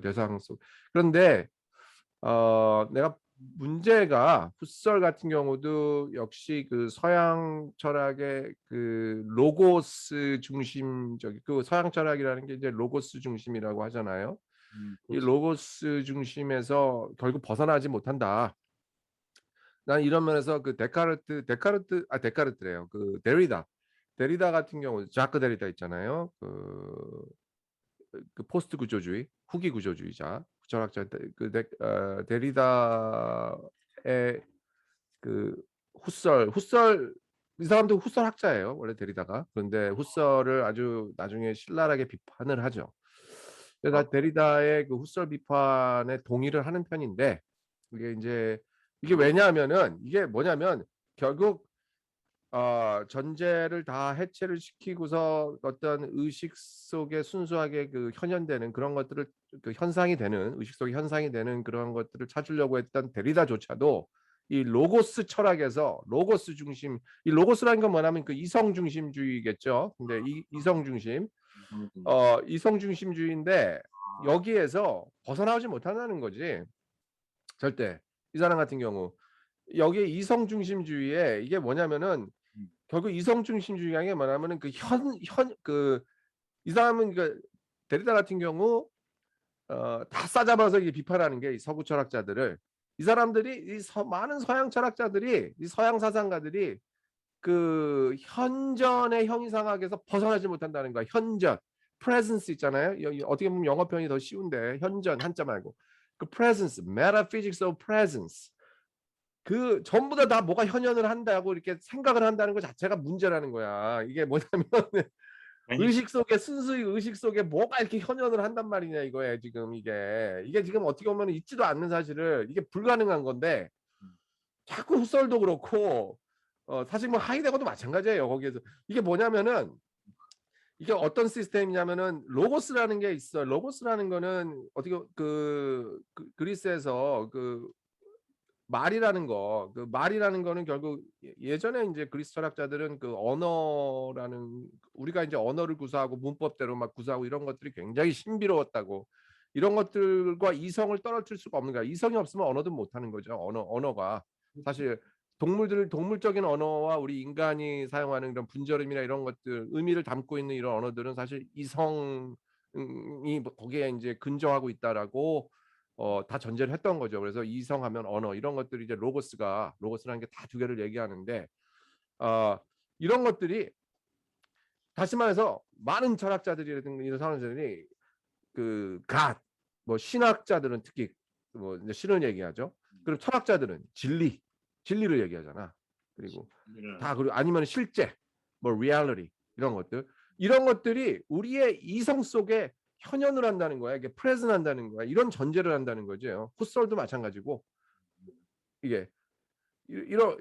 대상 속. 그런데 내가 문제가 훗설 같은 경우도 역시 그 서양 철학의 그 로고스 중심적 그 서양 철학이라는 게 이제 로고스 중심이라고 하잖아요. 이 그렇죠. 로고스 중심에서 결국 벗어나지 못한다. 난 이런 면에서 그 데카르트래요. 그 데리다 같은 경우 자크 데리다 있잖아요. 그 포스트 구조주의, 후기 구조주의자, 철학자 데리다의 그 후설 이 사람도 후설 학자예요. 원래 데리다가. 그런데 후설을 아주 나중에 신랄하게 비판을 하죠. 근데 아, 나 데리다의 그 후설 비판에 동의를 하는 편인데 이게 이제 이게 왜냐하면은 이게 뭐냐면 결국 전제를 다 해체를 시키고서 어떤 의식 속에 순수하게 그 현현되는 그런 것들을 그 현상이 되는 의식 속에 현상이 되는 그런 것들을 찾으려고 했던 데리다조차도 이 로고스 철학에서 로고스 중심 이 로고스라는 건 뭐냐면 그 이성 중심주의겠죠. 근데 이 이성 중심 이성 중심주의인데 여기에서 벗어나오지 못한다는 거지. 절대 이 사람 같은 경우 여기에 이성 중심주의에 이게 뭐냐면은 결국 이성 중심주의가 게 뭐냐면은 그 이 사람은 그 데리다 같은 경우 다 싸잡아서 이게 비판하는 게 이 서구 철학자들을 이 사람들이 많은 서양 철학자들이 이 서양 사상가들이 그 현전의 형이상학에서 벗어나지 못한다는 거야. 현전, presence 있잖아요. 어떻게 보면 영어 표현이 더 쉬운데 현전 한자 말고 그 presence, metaphysics of presence. 그 전부 다 뭐가 현현을 한다고 이렇게 생각을 한다는 것 자체가 문제라는 거야. 이게 뭐냐면 괜히 의식 속에 순수히 의식 속에 뭐가 이렇게 현현을 한단 말이냐 이거예요. 지금 이게 지금 어떻게 보면 있지도 않는 사실을 이게 불가능한 건데 자꾸 훗설도 그렇고 사실 뭐 하이데거도 마찬가지예요. 거기에서 이게 뭐냐면은 이게 어떤 시스템이냐면은 로고스라는 게 있어. 로고스라는 거는 어떻게 그리스에서 말이라는 거는 결국 예전에 이제 그리스 철학자들은 그 언어라는 우리가 이제 언어를 구사하고 문법대로 막 구사하고 이런 것들이 굉장히 신비로웠다고 이런 것들과 이성을 떨어뜨릴 수가 없는 거야. 이성이 없으면 언어도 못 하는 거죠. 언어가 사실 동물적인 언어와 우리 인간이 사용하는 그런 분절음이나 이런 것들 의미를 담고 있는 이런 언어들은 사실 이성이 거기에 이제 근저하고 있다라고 다 전제를 했던 거죠. 그래서 이성하면 언어 이런 것들이 이제 로고스라는 게 다 두 개를 얘기하는데 어, 이런 것들이 다시 말해서 많은 철학자들이라든가 이런 사람들이 뭐 신학자들은 특히 뭐 이제 신을 얘기하죠. 그리고 철학자들은 진리를 얘기하잖아. 그리고 그리고 아니면 실제 뭐 reality 이런 것들이 우리의 이성 속에 현현을 한다는 거야. 이게 프레젠 한다는 거야. 이런 전제를 한다는 거죠. 훗설도 마찬가지고 이게 이런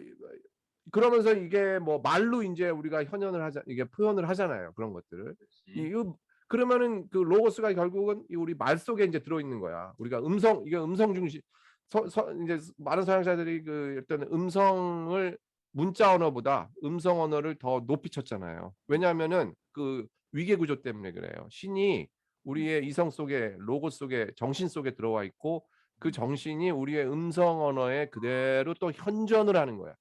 그러면서 이게 뭐 말로 이제 우리가 현현을 하자 이게 표현을 하잖아요. 그런 것들을 그러면은 그 로고스가 결국은 우리 말 속에 이제 들어 있는 거야. 우리가 이게 음성 중심 이제 많은 서양자들이 그 어떤 음성을 문자 언어보다 음성 언어를 더 높이 쳤잖아요. 왜냐하면은 그 위계 구조 때문에 그래요. 신이 우리의 이성 속에 로고 속에 정신 속에 들어와 있고 그 정신이 우리의 음성 언어에 그대로 또 현존을 하는 거야.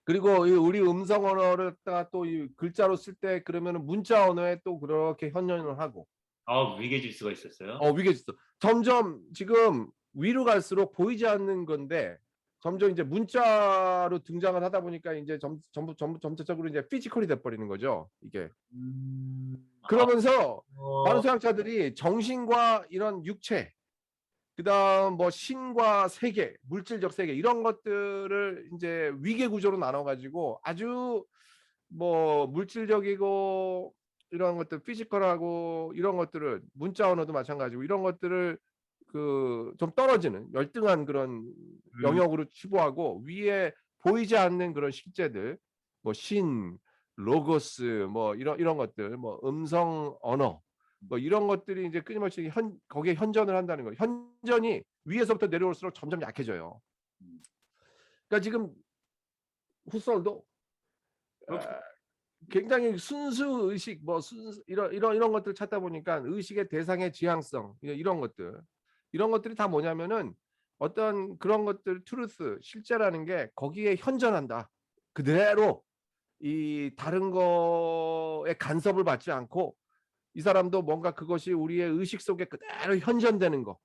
그리고 우리 음성 언어를 또 글자로 쓸 때 그러면은 문자 언어에 또 그렇게 현존을 하고 위계 질서가 있었어요. 위계 질서 점점 지금 위로 갈수록 보이지 않는 건데 점점 이제 문자로 등장을 하다 보니까 이제 점차적으로 이제 피지컬이 돼버리는 거죠. 이게 그러면서 많은 서양자들이 정신과 이런 육체 그다음 뭐 신과 세계, 물질적 세계 이런 것들을 이제 위계 구조로 나눠 가지고 아주 뭐 물질적이고 이런 것들 피지컬하고 이런 것들을 문자 언어도 마찬가지고 이런 것들을 그 좀 떨어지는 열등한 그런 영역으로 치부하고 위에 보이지 않는 그런 실제들 뭐 로고스 뭐 이런 것들 뭐 음성 언어 뭐 이런 것들이 이제 끊임없이 거기에 현존을 한다는 거예요. 현존이 위에서부터 내려올수록 점점 약해져요. 그러니까 지금 훗설도 굉장히 순수 의식 뭐 순수 이런 것들 찾다 보니까 의식의 대상의 지향성 이런 것들이 다 뭐냐면은 어떤 그런 것들 트루스 실제라는 게 거기에 현존한다. 그대로 이 다른 거에 간섭을 받지 않고 이 사람도 뭔가 그것이 우리의 의식 속에 그대로 현존되는 거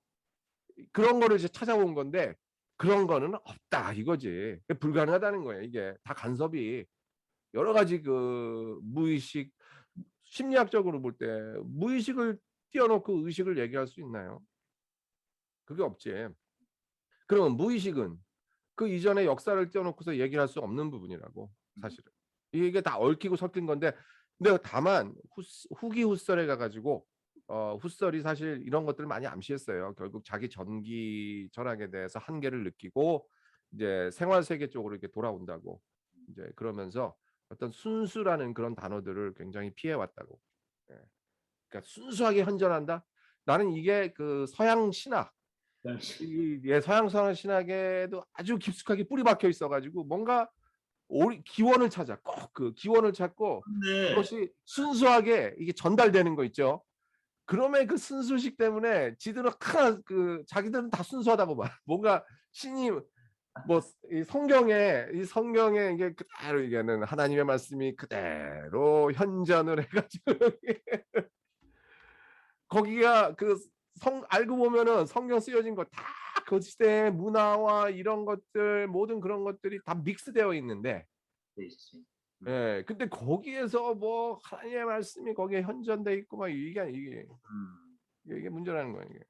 그런 거를 이제 찾아온 건데 그런 거는 없다 이거지. 불가능하다는 거예요. 이게 다 간섭이 여러 가지 그 무의식 심리학적으로 볼 때 무의식을 띄워놓고 의식을 얘기할 수 있나요? 그게 없지. 그러면 무의식은 그 이전의 역사를 띄워놓고서 얘기할 수 없는 부분이라고 사실은. 이게 다 얽히고 섞인 건데 근데 다만 후기 후설에 가가지고 후설이 사실 이런 것들을 많이 암시했어요. 결국 자기 전기 철학에 대해서 한계를 느끼고 이제 생활 세계 쪽으로 이렇게 돌아온다고 이제 그러면서 어떤 순수라는 그런 단어들을 굉장히 피해 왔다고. 예. 그러니까 순수하게 현존한다. 나는 이게 그 서양 신학 서양 신학에도 아주 깊숙하게 뿌리 박혀 있어가지고 뭔가 기원을 찾아 꼭 그 기원을 찾고 근데 그것이 순수하게 이게 전달되는 거 있죠. 그럼의 그 순수식 때문에 지들은 하나 그 자기들은 다 순수하다고 봐. 뭔가 신이 뭐 이 성경에 이게 그대로 이게는 하나님의 말씀이 그대로 현존을 해가지고 거기가 그 알고 보면은 성경 쓰여진 거 다 그 시대의 문화와 이런 것들 모든 그런 것들이 다 믹스되어 있는데 돼 있지. 예 근데 거기에서 뭐 하나님의 말씀이 거기에 현존돼 있고 막 이게 음. 이게 문제라는 거예요. 이게.